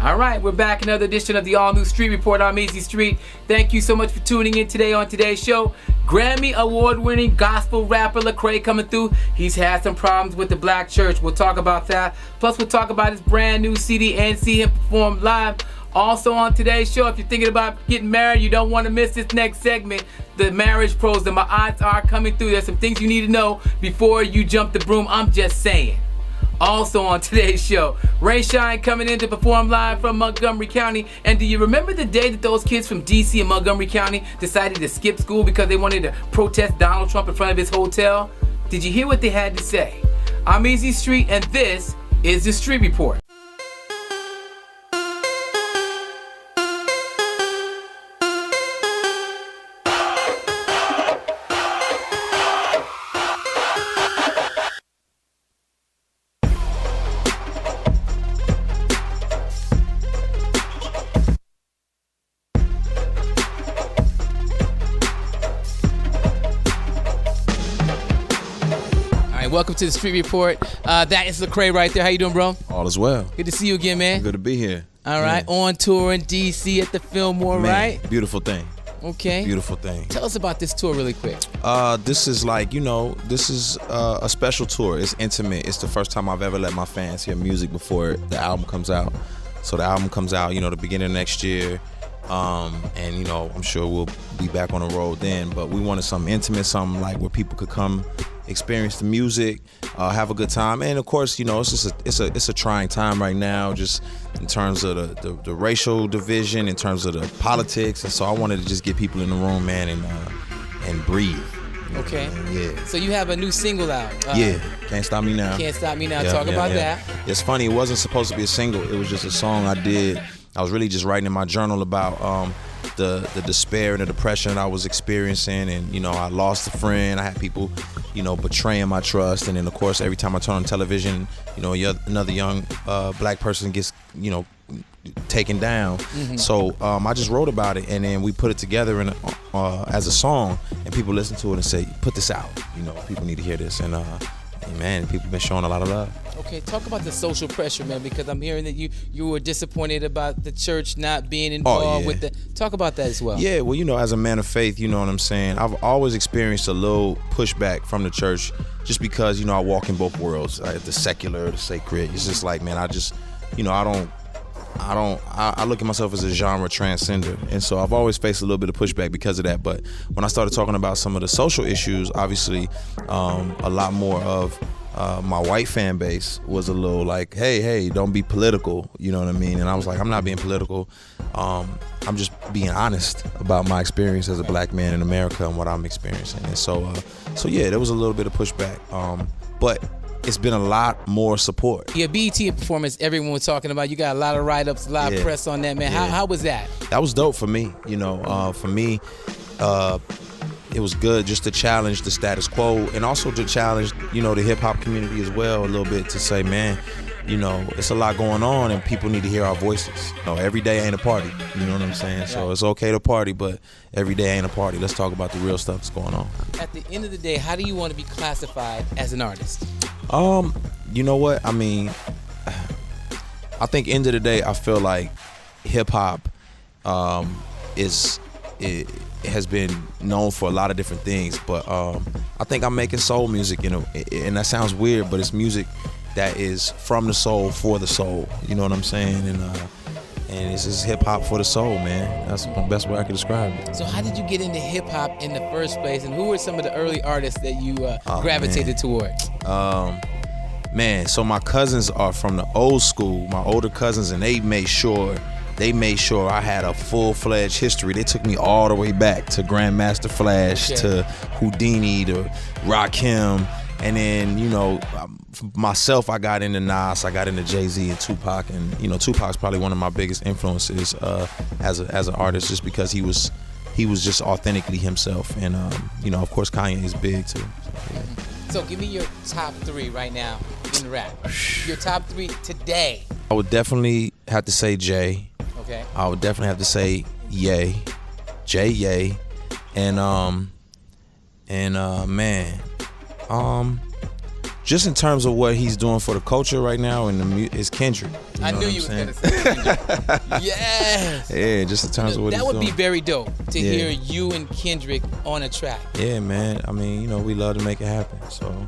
All right, we're back. Another edition of the all-new Street Report. I'm Easy Street. Thank you so much for tuning in today on today's show. Grammy award-winning gospel rapper Lecrea coming through. He's had some problems with the black church. We'll talk about that. Plus, we'll talk about his brand new CD and see him perform live. Also on today's show, if you're thinking about getting married, you don't want to miss this next segment, the marriage pros. And my odds are coming through. There's some things you need to know before you jump the broom. I'm just saying. Also on today's show, Ray Shine coming in to perform live from Montgomery County. And do you remember the day that those kids from DC and Montgomery County decided to skip school because they wanted to protest Donald Trump in front of his hotel? Did you hear what they had to say? I'm Easy Street, and this is the Street Report. Welcome to the Street Report. That is Lecrea right there. How you doing, bro? All is well. Good to see you again, man. Good to be here. All right, on tour in D.C. at the Fillmore, man, right? Beautiful thing. Okay. Beautiful thing. Tell us about this tour really quick. This is like, this is a special tour. It's intimate. It's the first time I've ever let my fans hear music before the album comes out. So the album comes out, the beginning of next year. And I'm sure we'll be back on the road then, but we wanted something intimate, something like where people could come experience the music, have a good time. And of course, it's a trying time right now, just in terms of the racial division, in terms of the politics. And so I wanted to just get people in the room, man, and breathe. Okay. Yeah. So you have a new single out. Can't Stop Me Now. Can't Stop Me Now. Talk about that. It's funny, it wasn't supposed to be a single. It was just a song I did. I was really just writing in my journal about the despair and the depression I was experiencing, and I lost a friend. I had people, betraying my trust, and then of course every time I turn on television, another young black person gets, taken down. Mm-hmm. So I just wrote about it, and then we put it together in as a song, and people listen to it and say, "Put this out. People need to hear this." And man, people have been showing a lot of love. Okay, talk about the social pressure, man, because I'm hearing that you were disappointed about the church not being involved with the. Talk about that as well. Yeah, well, as a man of faith, you know what I'm saying, I've always experienced a little pushback from the church, just because I walk in both worlds, the secular, the sacred. It's just like, man, I just, I look at myself as a genre transcender, and so I've always faced a little bit of pushback because of that. But when I started talking about some of the social issues, obviously a lot more of my white fan base was a little like, hey, don't be political, you know what I mean? And I was like, I'm not being political. I'm just being honest about my experience as a black man in America and what I'm experiencing. And so yeah, there was a little bit of pushback, but it's been a lot more support. Your BET performance, everyone was talking about. You got a lot of write-ups, a lot of press on that, man. How was that? That was dope for me. For me, it was good just to challenge the status quo, and also to challenge, the hip-hop community as well a little bit, to say, man, it's a lot going on and people need to hear our voices. Every day ain't a party, you know what I'm saying? Right. So it's okay to party, but every day ain't a party. Let's talk about the real stuff that's going on. At the end of the day, how do you want to be classified as an artist? You know what? I mean, I think end of the day, I feel like hip-hop it has been known for a lot of different things, but I think I'm making soul music, and that sounds weird, but it's music that is from the soul for the soul, you know what I'm saying? And it's just hip hop for the soul, man. That's the best way I can describe it. So how did you get into hip hop in the first place, and who were some of the early artists that you gravitated towards? Man, so my cousins are from the old school, my older cousins, and they made sure I had a full-fledged history. They took me all the way back to Grandmaster Flash, to Houdini, to Rakim. And then, myself, I got into Nas, I got into Jay-Z and Tupac. And, Tupac's probably one of my biggest influences as an artist, just because he was just authentically himself. And, of course, Kanye is big, too. So, yeah. So give me your top three right now in rap. Your top three today. I would definitely have to say Jay. Okay. I would definitely have to say Ye. Jay, just in terms of what he's doing for the culture right now, and is Kendrick. I knew you was gonna say Kendrick. Yes. Yeah, just in terms of what that he's would doing. be very dope to hear you and Kendrick on a track. Yeah, man. I mean, we love to make it happen. So,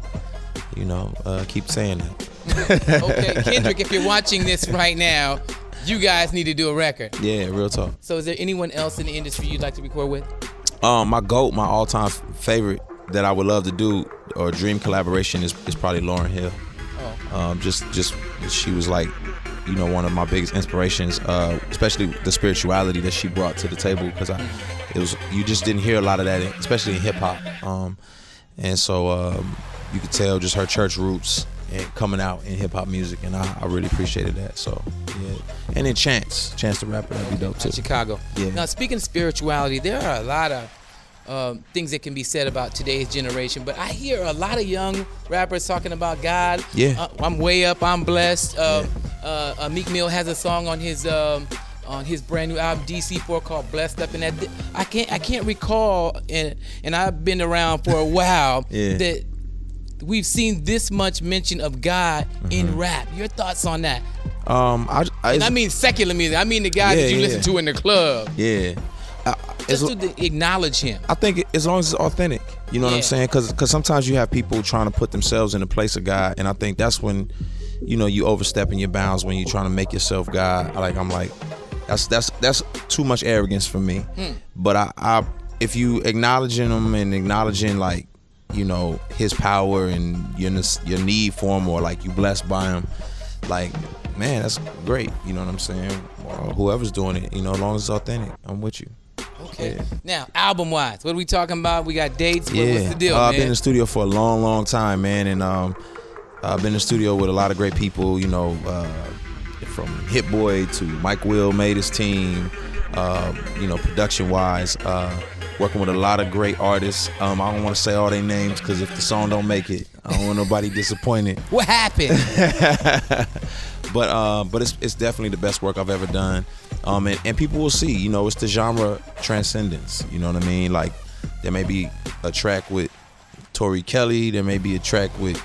keep saying that. Okay, Kendrick, if you're watching this right now, you guys need to do a record. Yeah, real talk. So is there anyone else in the industry you'd like to record with? My GOAT, my all-time favorite that I would love to do or dream collaboration is probably Lauryn Hill. Just she was like, one of my biggest inspirations, especially the spirituality that she brought to the table, because you just didn't hear a lot of that, especially in hip hop. And so you could tell just her church roots and coming out in hip hop music, and I really appreciated that. So yeah, and then Chance the Rapper, that'd be dope too. Chicago. Yeah. Now speaking of spirituality, there are a lot of things that can be said about today's generation, but I hear a lot of young rappers talking about God. Yeah. I'm way up, I'm blessed. Meek Mill has a song on his brand new album DC4 called Blessed Up, and that I can't recall, and I've been around for a while that we've seen this much mention of God in rap. Your thoughts on that? I mean secular music. I mean the guy that you listen to in the club. Yeah. Just to acknowledge him. I think as long as it's authentic, you know what I'm saying? Because sometimes you have people trying to put themselves in the place of God, and I think that's when, you overstepping your bounds when you're trying to make yourself God. I'm like, that's too much arrogance for me. But I if you acknowledging him and acknowledging his power and your need for him, or you blessed by him, man, that's great. You know what I'm saying? Or whoever's doing it, as long as it's authentic, I'm with you. Okay. Yeah. Now, album-wise, what are we talking about? We got dates. Yeah. What's the deal, man? I've been in the studio for a long, long time, man, and I've been in the studio with a lot of great people. From Hit Boy to Mike Will made his team. Production-wise, working with a lot of great artists. I don't want to say all their names because if the song don't make it, I don't want nobody disappointed. What happened? But it's definitely the best work I've ever done. And people will see, it's the genre transcendence. You know what I mean? There may be a track with Tori Kelly, there may be a track with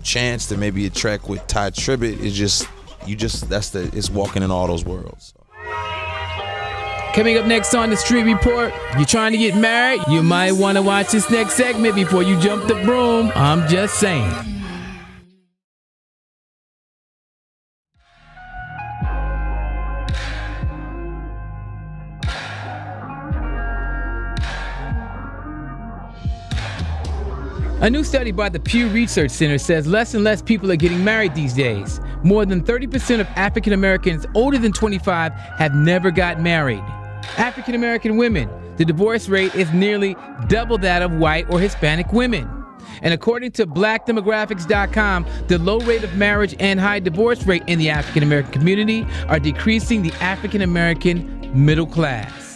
Chance, there may be a track with Ty Tribbett. It's walking in all those worlds. Coming up next on the Street Report, you're trying to get married? You might want to watch this next segment before you jump the broom. I'm just saying. A new study by the Pew Research Center says less and less people are getting married these days. More than 30% of African Americans older than 25 have never got married. African American women, the divorce rate is nearly double that of white or Hispanic women. And according to blackdemographics.com, the low rate of marriage and high divorce rate in the African American community are decreasing the African American middle class.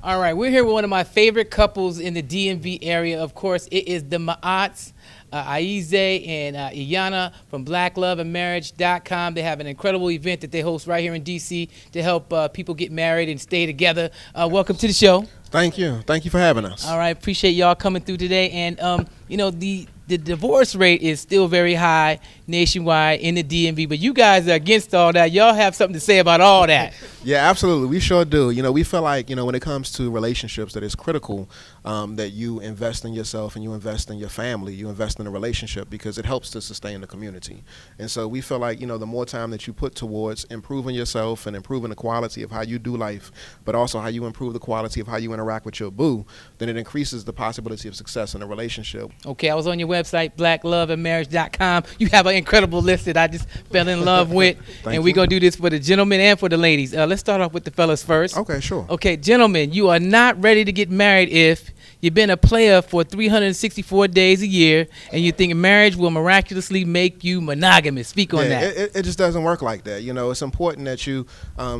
All right, we're here with one of my favorite couples in the DMV area. Of course, it is the Ma'ats, Aize and Iyana from BlackLoveAndMarriage.com. They have an incredible event that they host right here in D.C. to help people get married and stay together. Welcome to the show. Thank you. Thank you for having us. All right, appreciate y'all coming through today. And, the divorce rate is still very high nationwide in the DMV, but you guys are against all that. Y'all have something to say about all that. Yeah, absolutely. We sure do. We feel like, when it comes to relationships, that it's critical that you invest in yourself and you invest in your family, you invest in a relationship, because it helps to sustain the community. And so we feel like, the more time that you put towards improving yourself and improving the quality of how you do life, but also how you improve the quality of how you interact with your boo, then it increases the possibility of success in a relationship. Okay, I was on your website, blackloveandmarriage.com. You have an incredible list that I just fell in love with. And we're going to do this for the gentlemen and for the ladies. Let's start off with the fellas first. Okay, sure. Okay, gentlemen, you are not ready to get married if you've been a player for 364 days a year and you think marriage will miraculously make you monogamous. Speak on that. It just doesn't work like that. It's important that you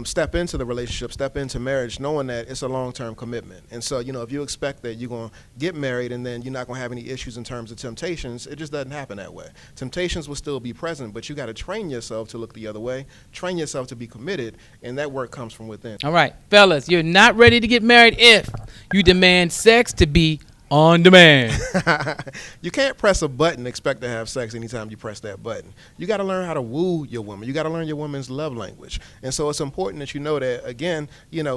step into the relationship, step into marriage, knowing that it's a long-term commitment. And so, if you expect that you're going to get married and then you're not going to have any issues in terms of temptations, it just doesn't happen that way. Temptations will still be present, but you got to train yourself to look the other way, train yourself to be committed, and that work comes from within. All right, fellas, you're not ready to get married if you demand sex to be on demand. You can't press a button and expect to have sex anytime you press that button. You got to learn how to woo your woman. You got to learn your woman's love language. And so it's important that you know that, again,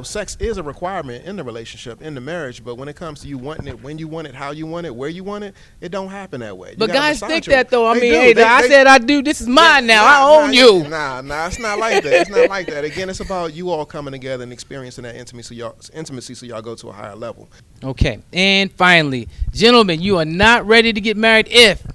sex is a requirement in the relationship, in the marriage, but when it comes to you wanting it, when you want it, how you want it, where you want it don't happen that way. But guys think that, though. I said I do. This is mine now. I own you. Nah, it's not like that. It's not like that. Again, it's about you all coming together and experiencing that intimacy so y'all go to a higher level. Okay. And finally, gentlemen, you are not ready to get married if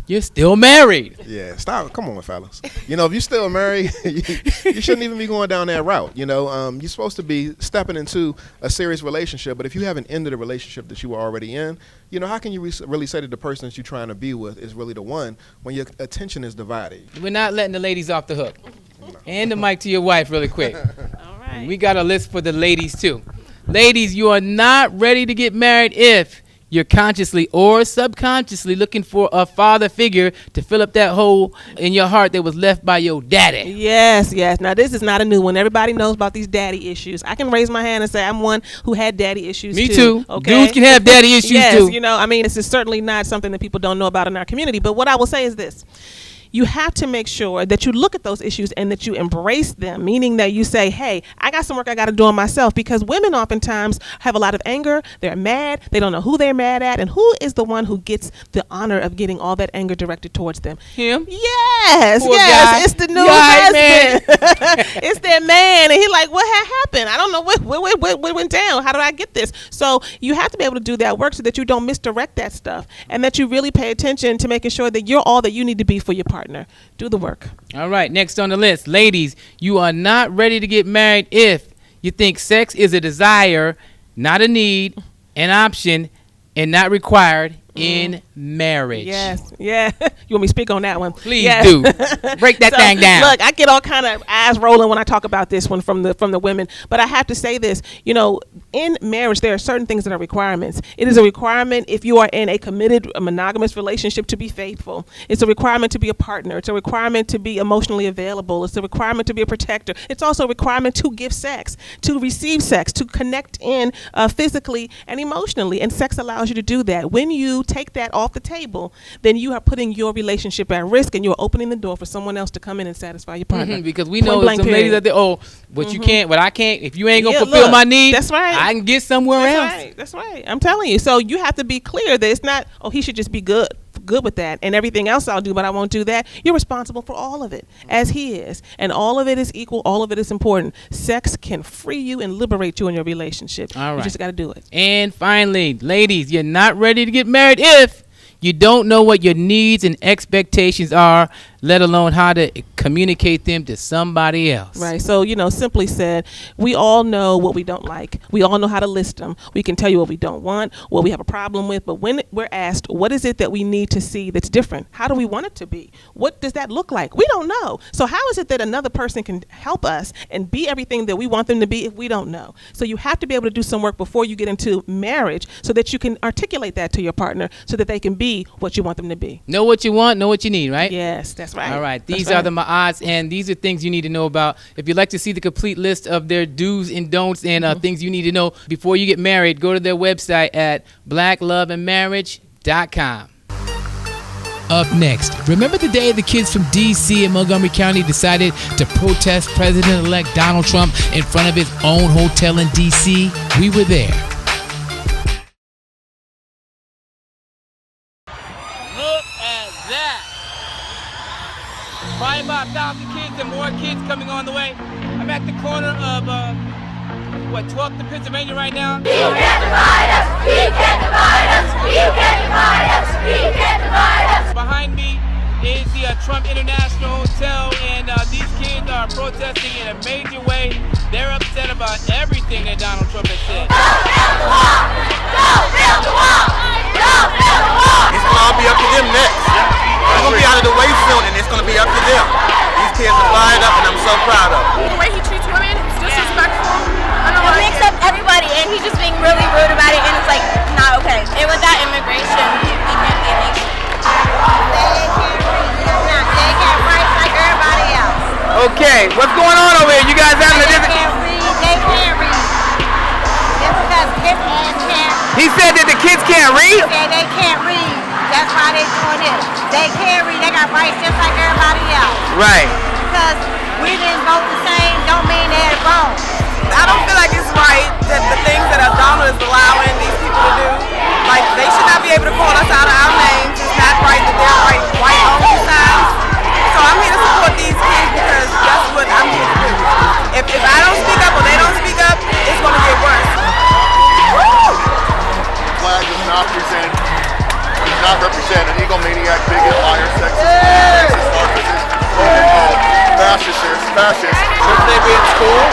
you're still married. Yeah, stop. Come on, fellas. If you're still married, you shouldn't even be going down that route. You're supposed to be stepping into a serious relationship, but if you haven't ended a relationship that you were already in, how can you really say that the person that you're trying to be with is really the one when your attention is divided? We're not letting the ladies off the hook. No. Hand the mic to your wife really quick. All right. We got a list for the ladies, too. Ladies, you are not ready to get married if you're consciously or subconsciously looking for a father figure to fill up that hole in your heart that was left by your daddy. Yes. Now, this is not a new one. Everybody knows about these daddy issues. I can raise my hand and say I'm one who had daddy issues, Me too. Okay? Dudes can have daddy issues, yes, too. This is certainly not something that people don't know about in our community. But what I will say is this. You have to make sure that you look at those issues and that you embrace them, meaning that you say, hey, I got some work I got to do on myself, because women oftentimes have a lot of anger. They're mad. They don't know who they're mad at. And who is the one who gets the honor of getting all that anger directed towards them? Him? Yes. Poor guy. It's the new husband. It's their man. And he's like, what had happened? I don't know what went down. How did I get this? So you have to be able to do that work so that you don't misdirect that stuff and that you really pay attention to making sure that you're all that you need to be for your partner. Do the work. All right, next on the list, ladies, you are not ready to get married if you think sex is a desire, not a need, an option, and not required in marriage. Yes. Yeah. You want me to speak on that one? Please do. Break that thing down. Look, I get all kind of eyes rolling when I talk about this one from the women, but I have to say this, in marriage there are certain things that are requirements. It is a requirement if you are in a committed monogamous relationship to be faithful. It's a requirement to be a partner. It's a requirement to be emotionally available. It's a requirement to be a protector. It's also a requirement to give sex, to receive sex, to connect in physically and emotionally, and sex allows you to do that. When you take that off the table, then you are putting your relationship at risk, and you're opening the door for someone else to come in and satisfy your partner. Because we know some ladies out there, you can't, but I can't. If you ain't gonna fulfill my need, that's right. I can get somewhere else. That's right. I'm telling you. So you have to be clear that it's not, he should just be good with that, and everything else I'll do, but I won't do that. You're responsible for all of it, as he is, and all of it is equal. All of it is important. Sex can free you and liberate you in your relationship. All right. You just got to do it. And finally, ladies, you're not ready to get married if you don't know what your needs and expectations are, let alone how to communicate them to somebody else. Right. So, simply said, we all know what we don't like. We all know how to list them. We can tell you what we don't want, what we have a problem with. But when we're asked, what is it that we need to see that's different? How do we want it to be? What does that look like? We don't know. So how is it that another person can help us and be everything that we want them to be if we don't know? So you have to be able to do some work before you get into marriage so that you can articulate that to your partner so that they can be what you want them to be. Know what you want, know what you need, right? Yes, that's right. All right. These are the ma'ats, and these are things you need to know about. If you'd like to see the complete list of their do's and don'ts and things you need to know before you get married, go to their website at blackloveandmarriage.com. Up next, remember the day the kids from D.C. and Montgomery County decided to protest President-elect Donald Trump in front of his own hotel in D.C.? We were there. Look at that. Probably about 1,000 kids and more kids coming on the way. I'm at the corner of 12th and Pennsylvania right now. You can't divide us! You can't divide us! You can't divide us! You can't divide us! Behind me is the Trump International Hotel, and these kids are protesting in a major way. They're upset about everything that Donald Trump has said. Don't build the wall! Don't build the wall! Don't build the wall! It's gonna all be up to them next. We're gonna be out of the way soon, and it's gonna be up to them. These kids are fired up, and I'm so proud of them. The way he treats women is disrespectful. I don't know. He mixed up everybody, and he's just being really rude about it, and it's like not okay. And with that immigration, they can't be a nation. They can't write like everybody else. Okay, what's going on over here? You guys having a They can't read. They can't read. Just because his ass can't. He said that the kids can't read? read? They said they can't read. That's why they doing it. They can't read. They got rights just like everybody else. Right. Because we didn't vote the same don't mean they had vote. I don't feel like it's right that the things that Adama is allowing these people to do, like they should not be able to call us out of our names. It's not right that they're writing white only signs. So I'm here to support these kids because that's what I'm here to do. If I don't speak up or they don't speak up, it's going to get worse. Flag does not represent an egomaniac, bigot, liar, sexist, narcissist, fascist. Shouldn't they be in school?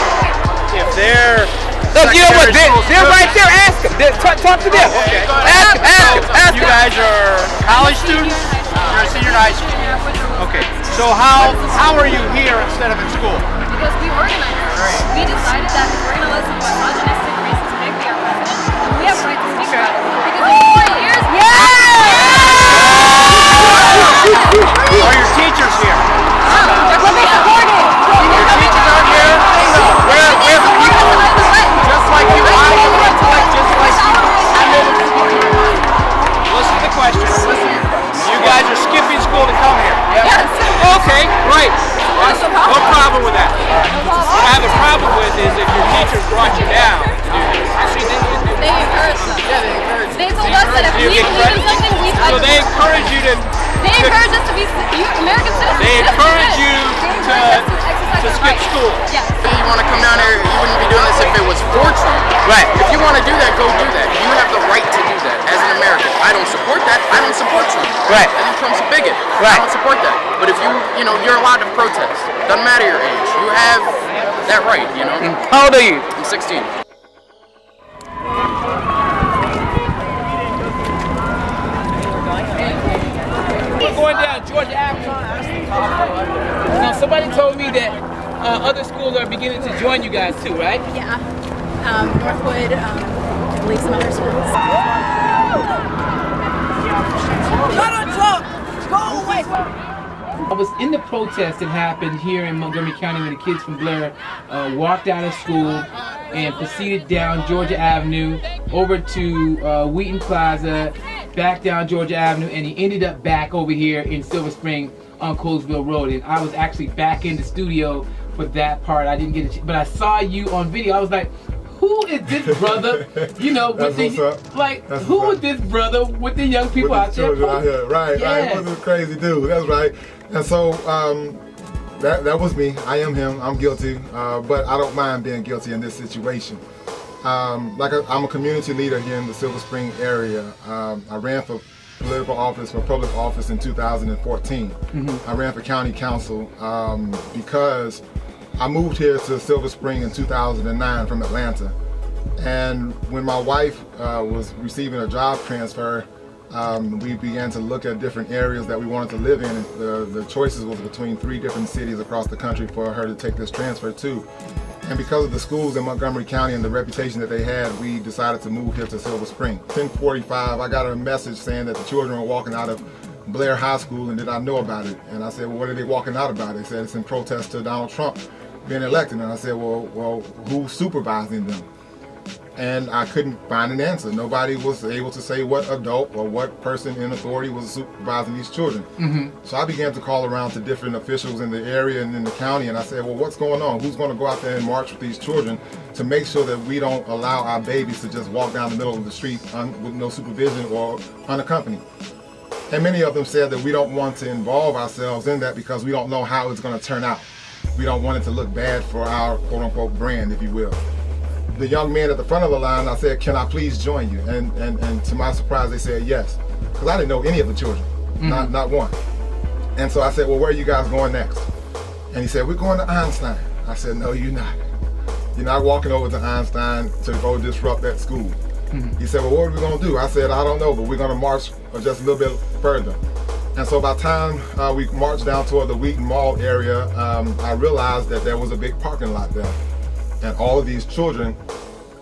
If they're... Look, you know what? They're right there. Ask them. Talk to them. Okay. Ask them. You guys are college students? You're a senior in high school. Okay. So how are you here instead of in school? Because we organized. We decided that if we're going to listen to misogynistic, racist pig be our president, then we have the right to speak about it. Because in 4 years, Are your teachers here? they're going to be supported. Your teachers aren't here? Where the people? Just like you. Just like you. Listen to the question. You guys are skipping school to come here. Yes. Okay, great. No problem with that. What I have a problem with is if your teachers brought you down. They encourage us. Yeah, they encourage you. They told us that if Do you we get believe in credit? something, we fight. So they encourage you to... They encourage us to be American citizens. They Yes, encourage did. you They encourage us to exercise to our skip rights. school. Yes. If you want to come down here, you wouldn't be doing this if it was for Trump. Right. If you want to do that, go do that. You have the right to do that as an American. I don't support that. I don't support Trump. Right. I think Trump's a bigot. Right. I don't support that. But if you're allowed to protest. Doesn't matter your age. You have that right, you know? How old are you? I'm 16. We're going down Georgia Avenue. Now, somebody told me that other schools are beginning to join you guys too, right? Yeah. Northwood, I believe some other schools. I was in the protest that happened here in Montgomery County when the kids from Blair walked out of school and proceeded down Georgia Avenue over to Wheaton Plaza, back down Georgia Avenue, and he ended up back over here in Silver Spring on Colesville Road. And I was actually back in the studio for that part. I didn't get it, but I saw you on video. I was like, who is this brother? You know, with who is this brother with the young people with out the there? children out here, right? Yes. Right. Wasn't a crazy dude. That's right. And so that was me. I am him. I'm guilty, but I don't mind being guilty in this situation. I'm a community leader here in the Silver Spring area. I ran for political office, for public office in 2014. I ran for county council because I moved here to Silver Spring in 2009 from Atlanta. And when my wife was receiving a job transfer, we began to look at different areas that we wanted to live in. The choices was between 3 different cities across the country for her to take this transfer to. And because of the schools in Montgomery County and the reputation that they had, we decided to move here to Silver Spring. 10:45, I got a message saying that the children were walking out of Blair High School and did I know about it? And I said, well, what are they walking out about? They said it's in protest to Donald Trump being elected. And I said, well, who's supervising them? And I couldn't find an answer. Nobody was able to say what adult or what person in authority was supervising these children. So I began to call around to different officials in the area and in the county, and I said, well, what's going on? Who's going to go out there and march with these children to make sure that we don't allow our babies to just walk down the middle of the street with no supervision or unaccompanied? And many of them said that we don't want to involve ourselves in that because we don't know how it's going to turn out. We don't want it to look bad for our quote-unquote brand, if you will. The young man at the front of the line, I said, can I please join you? And to my surprise, they said yes. Because I didn't know any of the children, not one. And so I said, well, where are you guys going next? And he said, we're going to Einstein. I said, no, you're not. You're not walking over to Einstein to go disrupt that school. He said, well, what are we going to do? I said, I don't know, but we're going to march just a little bit further. And so by the time we marched down toward the Wheaton Mall area, I realized that there was a big parking lot there. And all of these children,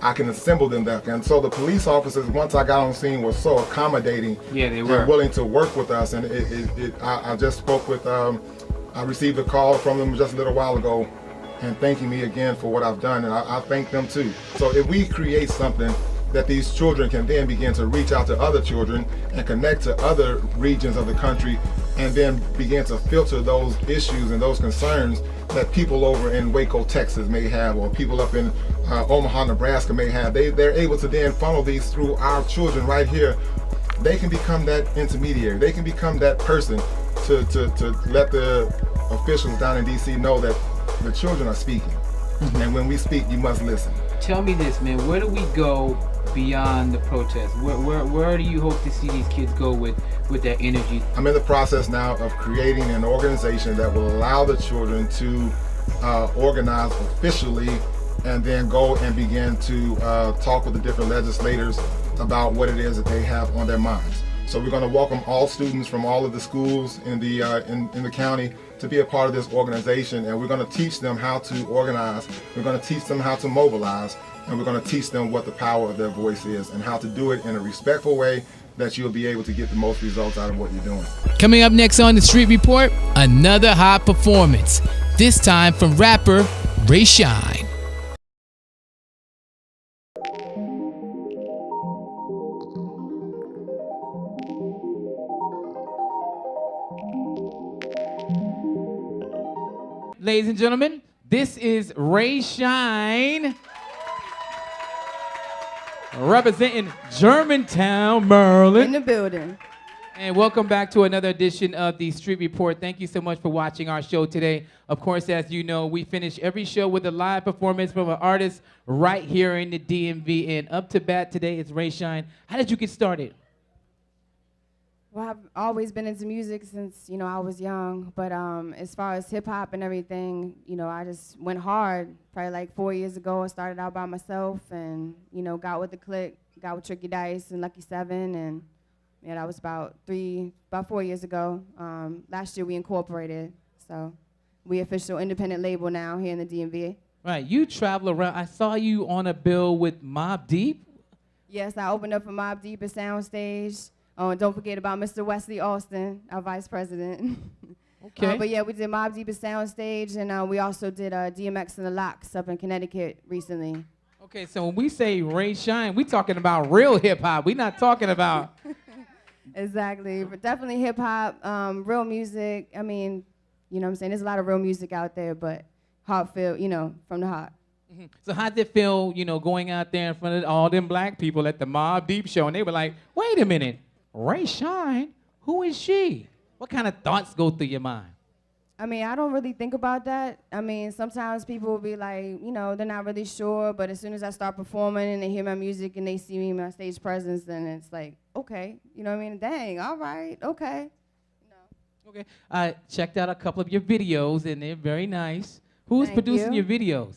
I can assemble them there. And so the police officers, once I got on scene, were so accommodating. Yeah, they were. And willing to work with us. And I just spoke with, I received a call from them just a little while ago and thanking me again for what I've done. And I thank them too. So if we create something that these children can then begin to reach out to other children and connect to other regions of the country, and then begin to filter those issues and those concerns that people over in Waco, Texas may have, or people up in Omaha, Nebraska may have. They're able to then funnel these through our children right here. They can become that intermediary. They can become that person to let the officials down in DC know that the children are speaking. And when we speak, you must listen. Tell me this, man. Where do we go beyond the protest? Where do you hope to see these kids go with that energy? I'm in the process now of creating an organization that will allow the children to organize officially, and then go and begin to talk with the different legislators about what it is that they have on their minds. So we're going to welcome all students from all of the schools in the in the county to be a part of this organization, and we're going to teach them how to organize. We're going to teach them how to mobilize, and we're going to teach them what the power of their voice is and how to do it in a respectful way that you'll be able to get the most results out of what you're doing. Coming up next on the Street Report, another hot performance, this time from rapper Ray Shine. Ladies and gentlemen, this is Ray Shine, representing Germantown, Maryland. In the building. And welcome back to another edition of the Street Report. Thank you so much for watching our show today. Of course, as you know, we finish every show with a live performance from an artist right here in the DMV. And up to bat today is Ray Shine. How did you get started? Well, I've always been into music since, I was young. But as far as hip hop and everything, I just went hard. Probably like 4 years ago, I started out by myself and, got with the clique, got with Tricky Dice and Lucky 7. And that was about 4 years ago. Last year we incorporated. So we official independent label now here in the DMV. Right, you travel around. I saw you on a bill with Mobb Deep. Yes, I opened up for Mobb Deep at Soundstage. Oh, and don't forget about Mr. Wesley Austin, our vice president. Okay. But yeah, we did Mobb Deep at Soundstage, and we also did DMX and the Locks up in Connecticut recently. Okay, so when we say Ray Shine, we talking about real hip hop. We're not talking about. Exactly, but definitely hip hop, real music. I mean, what I'm saying? There's a lot of real music out there, but heartfelt, from the heart. Mm-hmm. So how did it feel, going out there in front of all them black people at the Mobb Deep show, and they were like, wait a minute. Ray Shine? Who is she? What kind of thoughts go through your mind? I mean, I don't really think about that. I mean, sometimes people will be like, they're not really sure, but as soon as I start performing and they hear my music and they see me, my stage presence, then it's like, okay, dang, all right, okay. Okay, I checked out a couple of your videos and they're very nice. Who's producing your videos?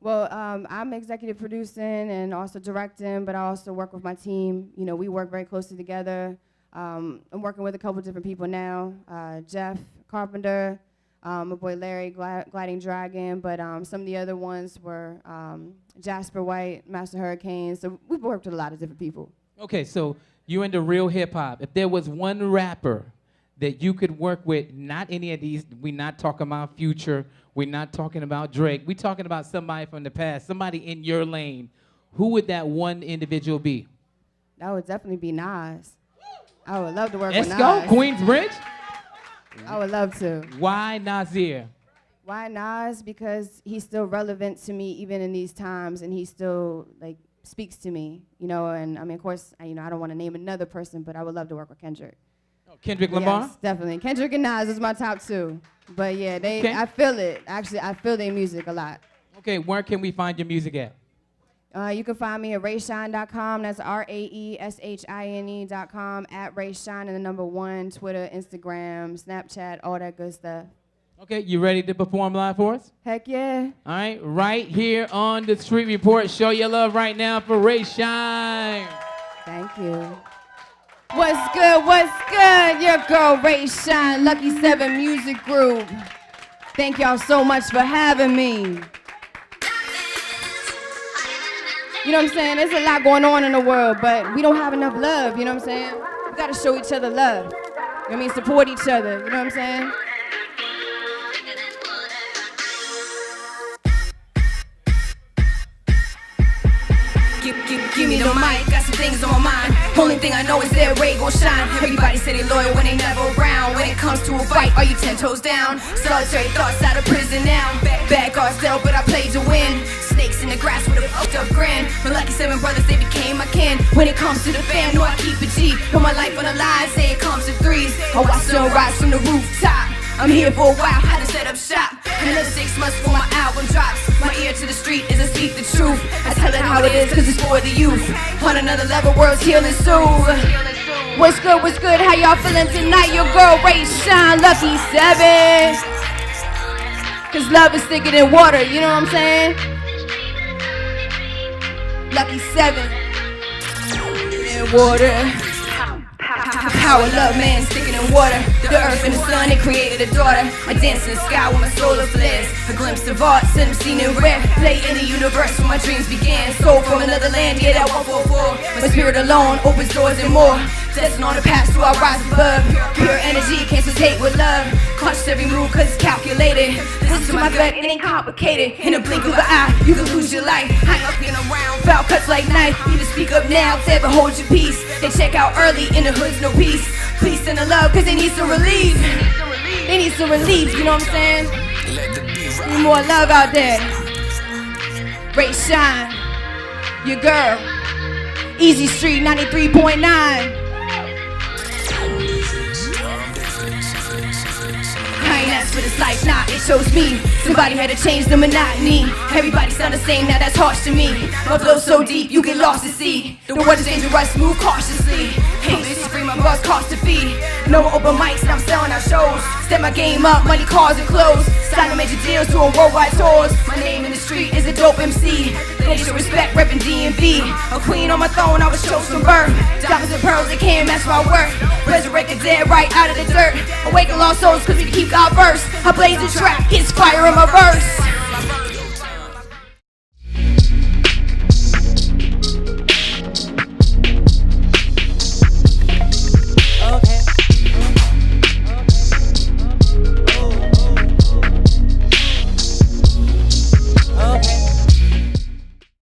Well, I'm executive producing and also directing, but I also work with my team. We work very closely together. I'm working with a couple different people now. Jeff Carpenter, my boy Larry, Gliding Dragon, but some of the other ones were Jasper White, Master Hurricane. So we've worked with a lot of different people. Okay, so you're into real hip hop. If there was one rapper that you could work with, not any of these, we're not talking about Future, we're not talking about Drake, we're talking about somebody from the past, somebody in your lane, who would that one individual be? That would definitely be Nas. I would love to work with Nas. Let's go, Queensbridge. I would love to. Why Nasir? Why Nas? Because he's still relevant to me even in these times, and he still speaks to me, and I mean, of course, I don't want to name another person, but I would love to work with Kendrick. Kendrick Lamar? Yes, definitely. Kendrick and Nas is my top two. But yeah, Okay. I feel it. Actually, I feel their music a lot. Okay, where can we find your music at? You can find me at rayshine.com. That's RAESHINE.com, at rayshine and the number 1, Twitter, Instagram, Snapchat, all that good stuff. Okay, you ready to perform live for us? Heck yeah. All right, right here on the Street Report. Show your love right now for Ray Shine. Thank you. What's good, what's good? Your girl Ray Shine, Lucky 7 Music Group. Thank y'all so much for having me. You know what I'm saying? There's a lot going on in the world, but we don't have enough love, you know what I'm saying? We gotta show each other love. You know what I mean? Support each other, you know what I'm saying? Give me the mic, got some things on my mind. Only thing I know is that Ray gon' shine. Everybody say they loyal when they never around. When it comes to a fight, are you 10 toes down? Solitary thoughts out of prison now. Bad guards dealt, but I played to win. Snakes in the grass with a fucked up grin. My lucky 7 brothers, they became my kin. When it comes to the fam, know I keep it G. Put my life on the line, say it comes to threes. I watch sunrise from the rooftop. I'm here for a while, had to set up shop. Another 6 months before my album drops. My ear to the street is I speak the truth. I tell it how it is, cause it's for the youth. On another level, world's healing soon. What's good, how y'all feeling tonight? Your girl Ray Shine, Lucky 7. Cause love is thicker than water, you know what I'm saying? Lucky 7. And water. Power, love, man, sticking in water. The earth and the sun, it created a daughter. I dance in the sky with my solar flares. A glimpse of art, seen and rare. Play in the universe where my dreams began. Soul from another land, yeah, that 144. My spirit alone opens doors and more. Destined on the path to our rise above. Pure energy, cancels hate with love. Conscious every move, cause it's calculated. Listen to my gut, it ain't complicated. In a blink of an eye, you can lose your life. I ain't looking around, foul cuts like knife. Either speak up now, never hold your peace. They check out early, in the hood's no peace. Please send the love, cause they need some relief. They need some relief, you know what I'm saying? Need more love out there. Ray Shine, your girl. Easy Street 93.9. I ain't asked for this life, nah, it shows me. Somebody had to change the monotony. Everybody sound the same, now that's harsh to me. My flow so deep, you get lost to sea. The word is dangerous, move cautiously. Hey, this is free, my boss cost to feed. No open mics, and I'm selling out shows. Step my game up, money, cars, and clothes. Signing major deals, doing worldwide tours. My name in the street is a dope MC. They should respect, reppin' DMV. A queen on my throne, I was chose from birth. Diamonds and pearls, they can't match my worth. Resurrect the dead right out of the dirt. Awaken lost souls, cause we keep God first. I blaze the track, it's fire in my verse.